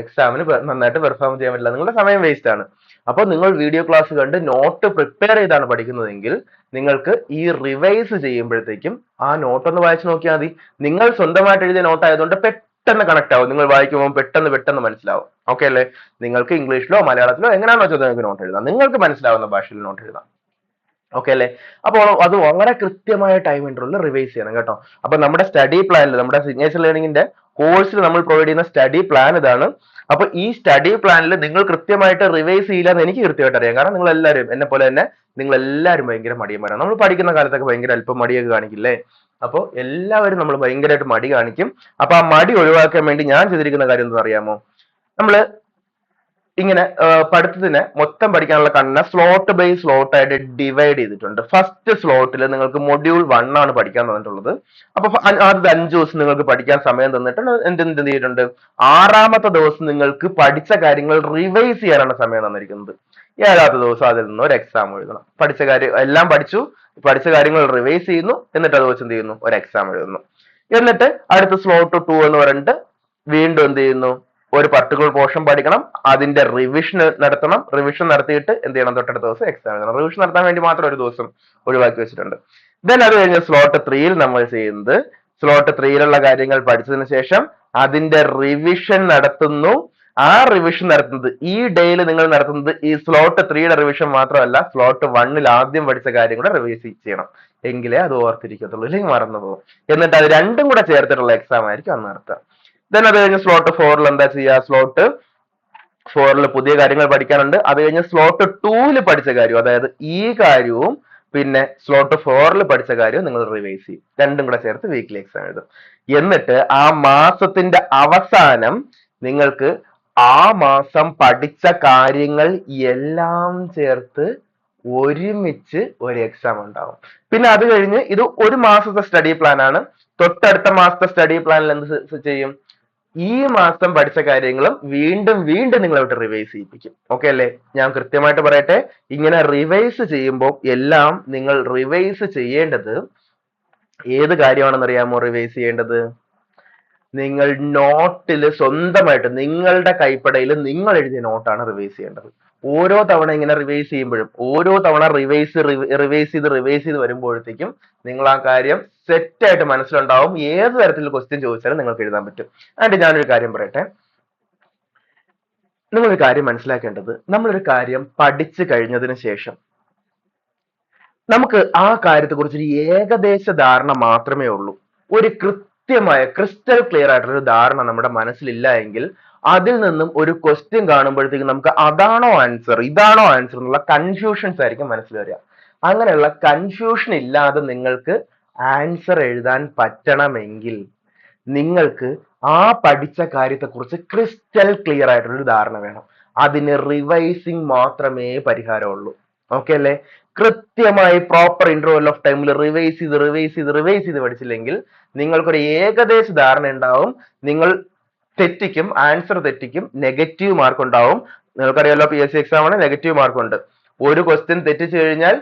എക്സാമിന് നന്നായിട്ട് പെർഫോം ചെയ്യാൻ പറ്റില്ല. നിങ്ങളുടെ സമയം വേസ്റ്റ് ആണ്. അപ്പൊ നിങ്ങൾ വീഡിയോ ക്ലാസ് കണ്ട് നോട്ട് പ്രിപ്പയർ ചെയ്താണ് പഠിക്കുന്നതെങ്കിൽ നിങ്ങൾക്ക് ഈ റിവൈസ് ചെയ്യുമ്പോഴത്തേക്കും ആ നോട്ട് ഒന്ന് വായിച്ചു നോക്കിയാൽ മതി. നിങ്ങൾ സ്വന്തമായിട്ട് എഴുതിയ നോട്ട് ആയതുകൊണ്ട് പെട്ടെന്ന് കണക്ട് ആവും. നിങ്ങൾ വായിക്കുമ്പോൾ പെട്ടെന്ന് മനസ്സിലാവും. ഓക്കെ അല്ലേ? നിങ്ങൾക്ക് ഇംഗ്ലീഷിലോ മലയാളത്തിലോ എങ്ങനെയാണെന്ന് വെച്ചാൽ നിങ്ങൾക്ക് നോട്ട് എഴുതാം. നിങ്ങൾക്ക് മനസ്സിലാവുന്ന ഭാഷയിൽ നോട്ട് എഴുതാം. ഓക്കെ അല്ലേ? അപ്പോൾ അത് വളരെ കൃത്യമായ ടൈം ഇന്റർവെല്ലിൽ റിവൈസ് ചെയ്യണം കേട്ടോ. അപ്പൊ നമ്മുടെ സ്റ്റഡി പ്ലാനിൽ, നമ്മുടെ സിഗ്നേച്ചർ ലേണിംഗിന്റെ കോഴ്സിൽ നമ്മൾ പ്രൊവൈഡ് ചെയ്യുന്ന സ്റ്റഡി പ്ലാൻ ഇതാണ്. അപ്പൊ ഈ സ്റ്റഡി പ്ലാനിൽ നിങ്ങൾ കൃത്യമായിട്ട് റിവൈസ് ചെയ്യില്ല എന്ന് എനിക്ക് കൃത്യമായിട്ട് അറിയാം. കാരണം നിങ്ങൾ എല്ലാവരും എന്നെ പോലെ തന്നെ നിങ്ങൾ എല്ലാവരും ഭയങ്കര മടിയന്മാരാണ്. നമ്മൾ പഠിക്കുന്ന കാലത്തൊക്കെ ഭയങ്കര അല്പം മടിയൊക്കെ കാണിക്കില്ലേ? അപ്പോൾ എല്ലാവരും നമ്മൾ ഭയങ്കരമായിട്ട് മടി കാണിക്കും. അപ്പൊ ആ മടി ഒഴിവാക്കാൻ വേണ്ടി ഞാൻ ചെയ്തിരിക്കുന്ന കാര്യം എന്താണെന്ന് അറിയാമോ? നമ്മള് ഇങ്ങനെ പഠിത്തത്തിന് മൊത്തം പഠിക്കാനുള്ള കണ്ണ സ്ലോട്ട് ബൈ സ്ലോട്ട് ആയിട്ട് ഡിവൈഡ് ചെയ്തിട്ടുണ്ട്. ഫസ്റ്റ് സ്ലോട്ടിൽ നിങ്ങൾക്ക് മൊഡ്യൂൾ 1 ആണ് പഠിക്കാൻ തന്നിട്ടുള്ളത്. അപ്പൊ ആദ്യത്തെ 5 ദിവസം നിങ്ങൾക്ക് പഠിക്കാൻ സമയം തന്നിട്ട് എന്ത് ചെയ്തിട്ടുണ്ട്? 6ാമത്തെ ദിവസം നിങ്ങൾക്ക് പഠിച്ച കാര്യങ്ങൾ റിവൈസ് ചെയ്യാനാണ് സമയം തന്നിരിക്കുന്നത്. 7ാമത്തെ ദിവസം അതിൽ നിന്ന് ഒരു എക്സാം എഴുതണം. പഠിച്ച കാര്യം എല്ലാം പഠിച്ച കാര്യങ്ങൾ റിവൈസ് ചെയ്യുന്നു. എന്നിട്ട് അത് വെച്ച് എന്ത് ചെയ്യുന്നു? ഒരു എക്സാം എഴുതുന്നു. എന്നിട്ട് അടുത്ത സ്ലോട്ട് 2 എന്ന് പറഞ്ഞിട്ട് വീണ്ടും എന്ത് ചെയ്യുന്നു? ഒരു പർട്ടിക്കുലർ പോർഷൻ പഠിക്കണം, അതിന്റെ റിവിഷൻ നടത്തണം. റിവിഷൻ നടത്തിയിട്ട് എന്ത് ചെയ്യണം? തൊട്ടടുത്ത ദിവസം എക്സാം എഴുതണം. റിവിഷൻ നടത്താൻ വേണ്ടി മാത്രം ഒരു ദിവസം ഒഴിവാക്കി വെച്ചിട്ടുണ്ട്. ദെൻ അത് കഴിഞ്ഞ് സ്ലോട്ട് 3യിൽ നമ്മൾ ചെയ്യുന്നത്, സ്ലോട്ട് 3യിലുള്ള കാര്യങ്ങൾ പഠിച്ചതിന് ശേഷം അതിന്റെ റിവിഷൻ നടത്തുന്നു. ആ റിവിഷൻ നടത്തുന്നത് ഈ ഡേയിൽ നിങ്ങൾ നടത്തുന്നത് ഈ സ്ലോട്ട് 3യുടെ റിവിഷൻ മാത്രമല്ല, സ്ലോട്ട് 1ൽ ആദ്യം പഠിച്ച കാര്യം കൂടെ റിവൈസ് ചെയ്യണം. എങ്കിലേ അത് ഓർത്തിരിക്കത്തുള്ളൂ, ഇല്ലെങ്കിൽ മറന്നു പോകും. എന്നിട്ട് അത് രണ്ടും കൂടെ ചേർത്തിട്ടുള്ള എക്സാം ആയിരിക്കും അന്ന് നടത്തുക. ദെൻ അത് കഴിഞ്ഞ് സ്ലോട്ട് 4ൽ എന്താ ചെയ്യുക? സ്ലോട്ട് 4ൽ പുതിയ കാര്യങ്ങൾ പഠിക്കാനുണ്ട്. അത് കഴിഞ്ഞ് സ്ലോട്ട് 2ൽ പഠിച്ച കാര്യം, അതായത് ഈ കാര്യവും പിന്നെ സ്ലോട്ട് 4ൽ പഠിച്ച കാര്യവും നിങ്ങൾ റിവൈസ് ചെയ്യും. രണ്ടും കൂടെ ചേർത്ത് വീക്ക്ലി എക്സാം എഴുതും. എന്നിട്ട് ആ മാസത്തിന്റെ അവസാനം നിങ്ങൾക്ക് ആ മാസം പഠിച്ച കാര്യങ്ങൾ എല്ലാം ചേർത്ത് ഒരുമിച്ച് ഒരു എക്സാം ഉണ്ടാവും. പിന്നെ അത് കഴിഞ്ഞ് ഇത് ഒരു മാസത്തെ സ്റ്റഡി പ്ലാൻ ആണ്. തൊട്ടടുത്ത മാസത്തെ സ്റ്റഡി പ്ലാനിൽ എന്ത് ചെയ്യും? ഈ മാസം പഠിച്ച കാര്യങ്ങളും വീണ്ടും നിങ്ങൾ അവിടെ റിവൈസ് ചെയ്യിപ്പിക്കും. ഓക്കെ അല്ലേ? ഞാൻ കൃത്യമായിട്ട് പറയട്ടെ, ഇങ്ങനെ റിവൈസ് ചെയ്യുമ്പോൾ എല്ലാം നിങ്ങൾ റിവൈസ് ചെയ്യേണ്ടത് ഏത് കാര്യമാണെന്ന് അറിയാമോ? റിവൈസ് ചെയ്യേണ്ടത് നിങ്ങൾ നോട്ടിൽ സ്വന്തമായിട്ട് നിങ്ങളുടെ കൈപ്പടയിൽ നിങ്ങൾ എഴുതിയ നോട്ടാണ് റിവൈസ് ചെയ്യേണ്ടത്. ഓരോ തവണ ഇങ്ങനെ റിവൈസ് ചെയ്യുമ്പോഴും ഓരോ തവണ റിവൈസ് ചെയ്ത് വരുമ്പോഴത്തേക്കും നിങ്ങൾ ആ കാര്യം സെറ്റ് ആയിട്ട് മനസ്സിലുണ്ടാവും. ഏത് തരത്തിലുള്ള ക്വസ്റ്റ്യൻ ചോദിച്ചാലും നിങ്ങൾക്ക് എഴുതാൻ പറ്റും. ആൻഡ് ഞാനൊരു കാര്യം പറയട്ടെ, നിങ്ങളൊരു കാര്യം മനസ്സിലാക്കേണ്ടത്, നമ്മളൊരു കാര്യം പഠിച്ചു കഴിഞ്ഞതിന് ശേഷം നമുക്ക് ആ കാര്യത്തെക്കുറിച്ച് ഒരു ഏകദേശ ധാരണ മാത്രമേ ഉള്ളൂ. ഒരു കൃത്യമായ ക്രിസ്റ്റൽ ക്ലിയർ ആയിട്ടുള്ള ഒരു ധാരണ നമ്മുടെ മനസ്സിലില്ല എങ്കിൽ അതിൽ നിന്നും ഒരു ക്വസ്റ്റ്യൻ കാണുമ്പോഴത്തേക്കും നമുക്ക് അതാണോ ആൻസർ ഇതാണോ ആൻസർ എന്നുള്ള കൺഫ്യൂഷൻസ് ആയിരിക്കും മനസ്സിൽ വരിക. അങ്ങനെയുള്ള കൺഫ്യൂഷൻ ഇല്ലാതെ നിങ്ങൾക്ക് ആൻസർ എഴുതാൻ പറ്റണമെങ്കിൽ നിങ്ങൾക്ക് ആ പഠിച്ച കാര്യത്തെക്കുറിച്ച് ക്രിസ്റ്റൽ ക്ലിയർ ആയിട്ടുള്ള ഒരു ധാരണ വേണം. അതിന് റിവൈസിങ് മാത്രമേ പരിഹാരമുള്ളൂ. ഓക്കെ അല്ലേ? കൃത്യമായി പ്രോപ്പർ ഇന്റർവെൽ ഓഫ് ടൈമിൽ റിവൈസ് ചെയ്ത് പഠിച്ചില്ലെങ്കിൽ നിങ്ങൾക്കൊരു ഏകദേശ ധാരണ ഉണ്ടാവും. നിങ്ങൾ തെറ്റിക്കും, ആൻസർ തെറ്റിക്കും, നെഗറ്റീവ് മാർക്ക് ഉണ്ടാവും. നിങ്ങൾക്കറിയാലോ PSC എക്സാം ആണ്, നെഗറ്റീവ് മാർക്ക് ഉണ്ട്. ഒരു ക്വസ്റ്റ്യൻ തെറ്റിച്ചു കഴിഞ്ഞാൽ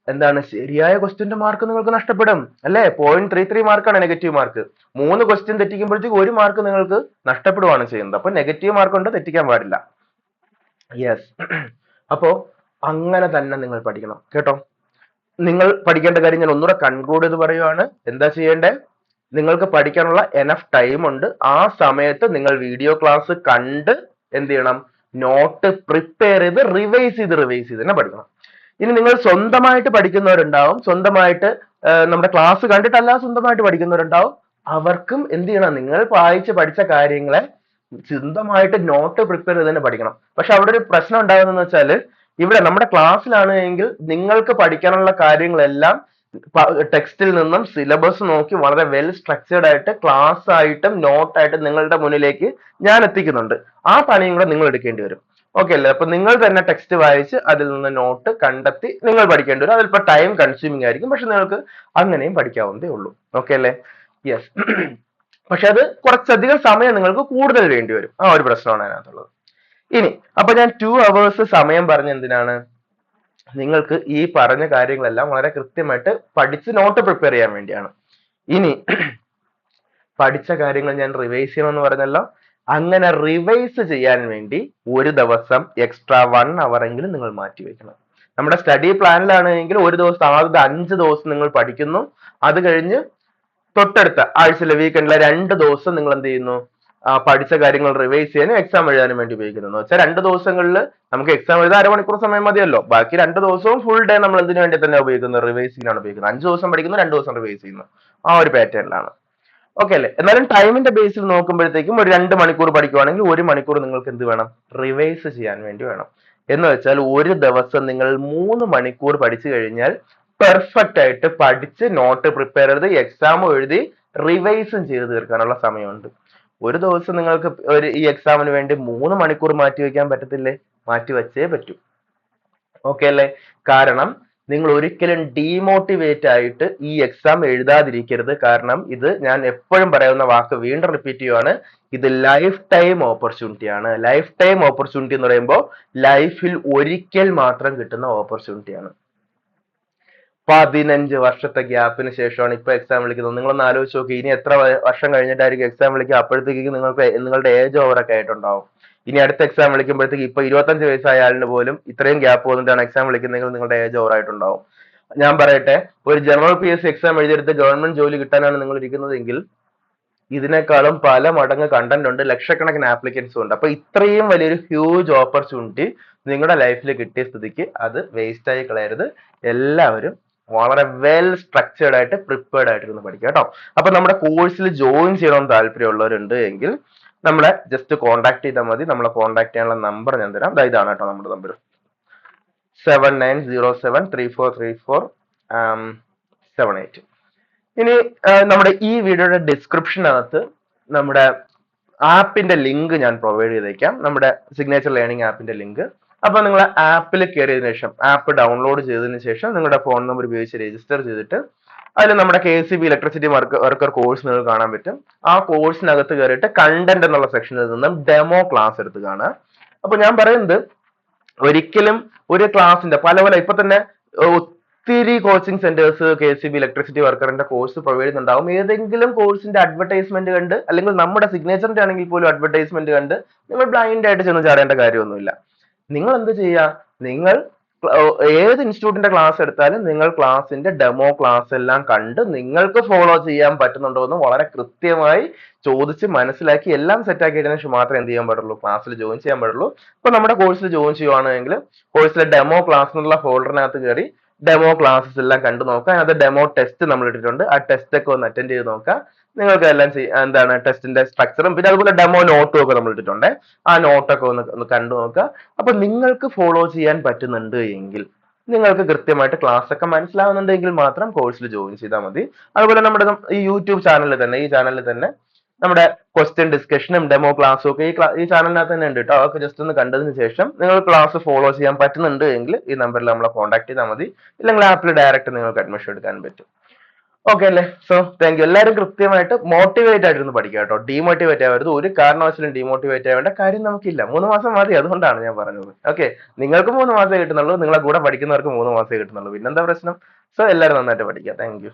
എന്താണ്, ശരിയായ ക്വസ്റ്റ്യന്റെ മാർക്ക് നിങ്ങൾക്ക് നഷ്ടപ്പെടും അല്ലെ. 0.33 മാർക്കാണ് നെഗറ്റീവ് മാർക്ക്. 3 ക്വസ്റ്റ്യൻ തെറ്റിക്കുമ്പോഴത്തേക്ക് 1 മാർക്ക് നിങ്ങൾക്ക് നഷ്ടപ്പെടുകയാണ് ചെയ്യുന്നത്. അപ്പൊ നെഗറ്റീവ് മാർക്ക് കൊണ്ട് തെറ്റിക്കാൻ പാടില്ല. യെസ്. അപ്പോ അങ്ങനെ തന്നെ നിങ്ങൾ പഠിക്കണം കേട്ടോ. നിങ്ങൾ പഠിക്കേണ്ട കാര്യം ഞാൻ ഒന്നുകൂടെ കൺക്ലൂഡ് ചെയ്ത് പറയുവാണ്. എന്താ ചെയ്യേണ്ടേ? നിങ്ങൾക്ക് പഠിക്കാനുള്ള എനഫ് ടൈം ഉണ്ട്. ആ സമയത്ത് നിങ്ങൾ വീഡിയോ ക്ലാസ് കണ്ട് എന്ത് ചെയ്യണം, നോട്ട് പ്രിപ്പയർ ചെയ്ത് റിവൈസ് ചെയ്ത് തന്നെ പഠിക്കണം. ഇനി നിങ്ങൾ സ്വന്തമായിട്ട് പഠിക്കുന്നവരുണ്ടാവും, സ്വന്തമായിട്ട് നമ്മുടെ ക്ലാസ് കണ്ടിട്ടല്ല സ്വന്തമായിട്ട് പഠിക്കുന്നവരുണ്ടാവും. അവർക്കും എന്ത് ചെയ്യണം, നിങ്ങൾ വായിച്ച് പഠിച്ച കാര്യങ്ങളെ സ്വന്തമായിട്ട് നോട്ട് പ്രിപ്പയർ ചെയ്ത് തന്നെ പഠിക്കണം. പക്ഷെ അവിടെ ഒരു പ്രശ്നം ഉണ്ടാകുന്നതെന്ന് വെച്ചാൽ, ഇവിടെ നമ്മുടെ ക്ലാസ്സിലാണ് എങ്കിൽ നിങ്ങൾക്ക് പഠിക്കാനുള്ള കാര്യങ്ങളെല്ലാം ടെക്സ്റ്റിൽ നിന്നും സിലബസ് നോക്കി വളരെ വെൽ സ്ട്രക്ചേർഡ് ആയിട്ട് ക്ലാസ് ആയിട്ടും നോട്ടായിട്ടും നിങ്ങളുടെ മുന്നിലേക്ക് ഞാൻ എത്തിക്കുന്നുണ്ട്. ആ പണിയും കൂടെ നിങ്ങൾ എടുക്കേണ്ടി വരും. ഓക്കെ അല്ലേ? അപ്പൊ നിങ്ങൾ തന്നെ ടെക്സ്റ്റ് വായിച്ച് അതിൽ നിന്ന് നോട്ട് കണ്ടെത്തി നിങ്ങൾ പഠിക്കേണ്ടി വരും. അതിലിപ്പോ ടൈം കൺസ്യൂമിംഗ് ആയിരിക്കും, പക്ഷെ നിങ്ങൾക്ക് അങ്ങനെയും പഠിക്കാവുന്നതേ ഉള്ളൂ. ഓക്കെ അല്ലേ? യെസ്. പക്ഷെ അത് കുറച്ചധികം സമയം നിങ്ങൾക്ക് കൂടുതൽ വേണ്ടി വരും. ആ ഒരു പ്രശ്നമാണ് അതിനകത്തുള്ളത്. ഇനി അപ്പൊ ഞാൻ 2 hours സമയം പറഞ്ഞ എന്തിനാണ്? നിങ്ങൾക്ക് ഈ പറഞ്ഞ കാര്യങ്ങളെല്ലാം വളരെ കൃത്യമായിട്ട് പഠിച്ച് നോട്ട് പ്രിപ്പയർ ചെയ്യാൻ വേണ്ടിയാണ്. ഇനി പഠിച്ച കാര്യങ്ങൾ ഞാൻ റിവൈസ് ചെയ്യണമെന്ന് പറഞ്ഞല്ലോ. അങ്ങനെ റിവൈസ് ചെയ്യാൻ വേണ്ടി ഒരു ദിവസം എക്സ്ട്രാ 1 hour എങ്കിലും നിങ്ങൾ മാറ്റി വെക്കണം. നമ്മുടെ സ്റ്റഡി പ്ലാനിലാണെങ്കിൽ ഒരു ദിവസം ആദ്യത്തെ 5 ദിവസം നിങ്ങൾ പഠിക്കുന്നു. അത് കഴിഞ്ഞ് തൊട്ടടുത്ത ആഴ്ചയിലെ വീക്കെൻഡിലെ 2 ദിവസം നിങ്ങൾ എന്ത് ചെയ്യുന്നു, പഠിച്ച കാര്യങ്ങൾ റിവൈസ് ചെയ്യാനും എക്സാം എഴുതാനും വേണ്ടി ഉപയോഗിക്കുന്നു. എന്ന് വെച്ചാൽ 2 ദിവസങ്ങളിൽ നമുക്ക് എക്സാം എഴുതാൻ അരമണിക്കൂർ സമയം മതിയല്ലോ. ബാക്കി 2 ദിവസവും ഫുൾ ഡേ നമ്മൾ എന്തിനു വേണ്ടി തന്നെ ഉപയോഗിക്കുന്നത്, റിവൈസിങ്ങിനാണ് ഉപയോഗിക്കുന്നത്. 5 ദിവസം പഠിക്കുന്നു, 2 ദിവസം റിവൈസ് ചെയ്യുന്നു. ആ ഒരു പാറ്റേണിലാണ്. ഓക്കെ അല്ലേ? എന്നാലും ടൈമിന്റെ ബേസിൽ നോക്കുമ്പോഴത്തേക്കും ഒരു 2 മണിക്കൂർ പഠിക്കുവാണെങ്കിൽ 1 മണിക്കൂർ നിങ്ങൾക്ക് എന്ത് വേണം, റിവൈസ് ചെയ്യാൻ വേണ്ടി വേണം. എന്ന് വെച്ചാൽ ഒരു ദിവസം നിങ്ങൾ 3 മണിക്കൂർ പഠിച്ചു കഴിഞ്ഞാൽ പെർഫെക്റ്റ് ആയിട്ട് പഠിച്ച് നോട്ട് പ്രിപ്പയർ ചെയ്ത് എക്സാം എഴുതി റിവൈസും ചെയ്ത് തീർക്കാനുള്ള സമയമുണ്ട്. ഒരു ദിവസം നിങ്ങൾക്ക് ഈ എക്സാമിന് വേണ്ടി 3 മണിക്കൂർ മാറ്റി വെക്കാൻ പറ്റത്തില്ലേ? മാറ്റി വെച്ചേ പറ്റൂ. ഓക്കെ അല്ലേ? കാരണം നിങ്ങൾ ഒരിക്കലും ഡീമോട്ടിവേറ്റ് ആയിട്ട് ഈ എക്സാം എഴുതാതിരിക്കരുത്. കാരണം ഇത് ഞാൻ എപ്പോഴും പറയുന്ന വാക്ക് വീണ്ടും റിപ്പീറ്റ് ചെയ്യുവാണ്, ഇത് ലൈഫ് ടൈം ഓപ്പർച്യൂണിറ്റി ആണ്. ലൈഫ് ടൈം ഓപ്പർച്യൂണിറ്റി എന്ന് പറയുമ്പോൾ ലൈഫിൽ ഒരിക്കൽ മാത്രം കിട്ടുന്ന ഓപ്പർച്യൂണിറ്റി ആണ്. 15 വർഷത്തെ ഗ്യാപ്പിന് ശേഷമാണ് ഇപ്പൊ എക്സാം വിളിക്കുന്നത്. നിങ്ങളൊന്ന് ആലോചിച്ച് നോക്കി, ഇനി എത്ര വർഷം കഴിഞ്ഞിട്ടായിരിക്കും എക്സാം വിളിക്കുക? അപ്പോഴത്തേക്ക് നിങ്ങൾക്ക് നിങ്ങളുടെ ഏജ് ഓവറൊക്കെ ആയിട്ടുണ്ടാവും. ഇനി അടുത്ത എക്സാം വിളിക്കുമ്പോഴത്തേക്ക് ഇപ്പൊ 25 വയസ്സായ ആളിന് പോലും ഇത്രയും ഗ്യാപ്പ് വന്നിട്ടാണ് എക്സാം വിളിക്കുന്നതെങ്കിൽ നിങ്ങളുടെ ഏജ് ഓവർ ആയിട്ടുണ്ടാവും. ഞാൻ പറയട്ടെ, ഒരു ജനറൽ PSC എക്സാം എഴുതിയെടുത്ത് ഗവൺമെന്റ് ജോലി കിട്ടാനാണ് നിങ്ങൾ ഇരിക്കുന്നതെങ്കിൽ ഇതിനേക്കാളും പല മടങ്ങ് കണ്ടന്റ് ഉണ്ട്, ലക്ഷക്കണക്കിന് ആപ്ലിക്കൻസും ഉണ്ട്. അപ്പൊ ഇത്രയും വലിയൊരു ഹ്യൂജ് ഓപ്പർച്യൂണിറ്റി നിങ്ങളുടെ ലൈഫിൽ കിട്ടിയ സ്ഥിതിക്ക് അത് വേസ്റ്റ് ആയി കളയരുത്. എല്ലാവരും വളരെ വെൽ സ്ട്രക്ചേർഡ് ആയിട്ട് പ്രിപ്പയർഡ് ആയിട്ടിരുന്ന് പഠിക്കുക കേട്ടോ. അപ്പൊ നമ്മുടെ കോഴ്സിൽ ജോയിൻ ചെയ്യണമെന്ന് താല്പര്യമുള്ളവരുണ്ട് എങ്കിൽ നമ്മളെ ജസ്റ്റ് കോൺടാക്ട് ചെയ്താൽ മതി. നമ്മളെ കോൺടാക്ട് ചെയ്യാനുള്ള നമ്പർ ഞാൻ തരാം. ഇതാണ് കേട്ടോ നമ്മുടെ നമ്പർ, 7907343478. ഇനി നമ്മുടെ ഈ വീഡിയോയുടെ ഡിസ്ക്രിപ്ഷനകത്ത് നമ്മുടെ ആപ്പിന്റെ ലിങ്ക് ഞാൻ പ്രൊവൈഡ് ചെയ്തേക്കാം, നമ്മുടെ സിഗ്നേച്ചർ ലേണിംഗ് ആപ്പിന്റെ ലിങ്ക്. അപ്പൊ നിങ്ങൾ ആപ്പിൽ കയറിയതിനു ശേഷം, ആപ്പ് ഡൗൺലോഡ് ചെയ്തതിനു ശേഷം നിങ്ങളുടെ ഫോൺ നമ്പർ ഉപയോഗിച്ച് രജിസ്റ്റർ ചെയ്തിട്ട് അതിൽ നമ്മുടെ KCB ഇലക്ട്രിസിറ്റി വർക്കർ കോഴ്സ് നിങ്ങൾക്ക് കാണാൻ പറ്റും. ആ കോഴ്സിനകത്ത് കയറിയിട്ട് കണ്ടന്റ് എന്നുള്ള സെക്ഷനിൽ നിന്നും ഡെമോ ക്ലാസ് എടുത്ത് കാണുക. അപ്പൊ ഞാൻ പറയുന്നത്, ഒരിക്കലും ഒരു ക്ലാസിന്റെ പല ഇപ്പൊ തന്നെ ഒത്തിരി കോച്ചിങ് സെന്റേഴ്സ് KCB ഇലക്ട്രിസിറ്റി വർക്കറിന്റെ കോഴ്സ് പ്രൊവൈഡ് ചെയ്യുന്നുണ്ടാവും. ഏതെങ്കിലും കോഴ്സിന്റെ അഡ്വർടൈസ്മെന്റ് കണ്ട്, അല്ലെങ്കിൽ നമ്മുടെ സിഗ്നേച്ചറിന്റെ ആണെങ്കിൽ പോലും അഡ്വർടൈസ്മെന്റ് കണ്ട് നിങ്ങൾ ബ്ലൈൻഡ് ആയിട്ട് ചെന്ന് ചാടേണ്ട കാര്യമൊന്നുമില്ല. നിങ്ങൾ എന്ത് ചെയ്യുക? നിങ്ങൾ ഏത് ഇൻസ്റ്റിറ്റ്യൂട്ടിന്റെ ക്ലാസ് എടുത്താലും നിങ്ങൾ ക്ലാസിന്റെ ഡെമോ ക്ലാസ് എല്ലാം കണ്ട് നിങ്ങൾക്ക് ഫോളോ ചെയ്യാൻ പറ്റുന്നുണ്ടോ എന്ന് വളരെ കൃത്യമായി ചോദിച്ച് മനസ്സിലാക്കി എല്ലാം സെറ്റ് ആക്കിയതിനു ശേഷം മാത്രമേ എന്ത് ചെയ്യാൻ പാടുള്ളൂ? ക്ലാസ്സിൽ ജോയിൻ ചെയ്യാൻ പാടുള്ളൂ. ഇപ്പൊ നമ്മുടെ കോഴ്സിൽ ജോയിൻ ചെയ്യുവാണെങ്കിൽ കോഴ്സിലെ ഡെമോ ക്ലാസ് എന്നുള്ള ഫോൾഡറിനകത്ത് കയറി ഡെമോ ക്ലാസ്സസ് എല്ലാം കണ്ടു നോക്കുക. അതിനകത്ത് ഡെമോ ടെസ്റ്റ് നമ്മൾ ഇട്ടിട്ടുണ്ട്. ആ ടെസ്റ്റ് ഒക്കെ ഒന്ന് അറ്റൻഡ് ചെയ്ത് നോക്കുക. നിങ്ങൾക്ക് എല്ലാം എന്താണ് ടെസ്റ്റിന്റെ സ്ട്രക്ചറും പിന്നെ അതുപോലെ ഡെമോ നോട്ടും ഒക്കെ നമ്മൾ ഇട്ടിട്ടുണ്ട്. ആ നോട്ടൊക്കെ ഒന്ന് കണ്ടു നോക്കുക. അപ്പൊ നിങ്ങൾക്ക് ഫോളോ ചെയ്യാൻ പറ്റുന്നുണ്ട് എങ്കിൽ, നിങ്ങൾക്ക് കൃത്യമായിട്ട് ക്ലാസ് ഒക്കെ മനസ്സിലാവുന്നുണ്ടെങ്കിൽ മാത്രം കോഴ്സിൽ ജോയിൻ ചെയ്താൽ മതി. അതുപോലെ നമ്മുടെ ഈ യൂട്യൂബ് ചാനലിൽ തന്നെ, ഈ ചാനലിൽ തന്നെ നമ്മുടെ ക്വസ്റ്റ്യൻ ഡിസ്കഷനും ഡെമോ ക്ലാസ്സും ഒക്കെ ഈ ചാനലിനകത്ത് തന്നെ ഉണ്ട് കേട്ടോ. അതൊക്കെ ജസ്റ്റ് ഒന്ന് കണ്ടതിന് ശേഷം നിങ്ങൾ ക്ലാസ് ഫോളോ ചെയ്യാൻ പറ്റുന്നുണ്ട് എങ്കിൽ ഈ നമ്പറിൽ നമ്മളെ കോൺടാക്ട് ചെയ്താൽ മതി. ഇല്ലെങ്കിൽ ആപ്പിൽ ഡയറക്റ്റ് നിങ്ങൾക്ക് അഡ്മിഷൻ എടുക്കാൻ പറ്റും. ഓക്കെ അല്ലേ? So thank you. എല്ലാവരും കൃത്യമായിട്ട് മോട്ടിവേറ്റ് ആയിട്ടൊന്ന് പഠിക്കുക കേട്ടോ. ഡീമോട്ടിവേറ്റ് ആവരുത്. ഒരു കാരണവശാലും ഡീമോട്ടിവേറ്റ് ആവേണ്ട കാര്യം നമുക്കില്ല. 3 മാസം മതി. അതുകൊണ്ടാണ് ഞാൻ പറഞ്ഞത്. ഓക്കെ, നിങ്ങൾക്ക് 3 മാസമേ കിട്ടുന്നുള്ളൂ, നിങ്ങളെ കൂടെ പഠിക്കുന്നവർക്ക് 3 മാസമേ കിട്ടുന്നുള്ളൂ. പിന്നെന്താ പ്രശ്നം? സോ എല്ലാവരും നന്നായിട്ട് പഠിക്കുക. Thank you.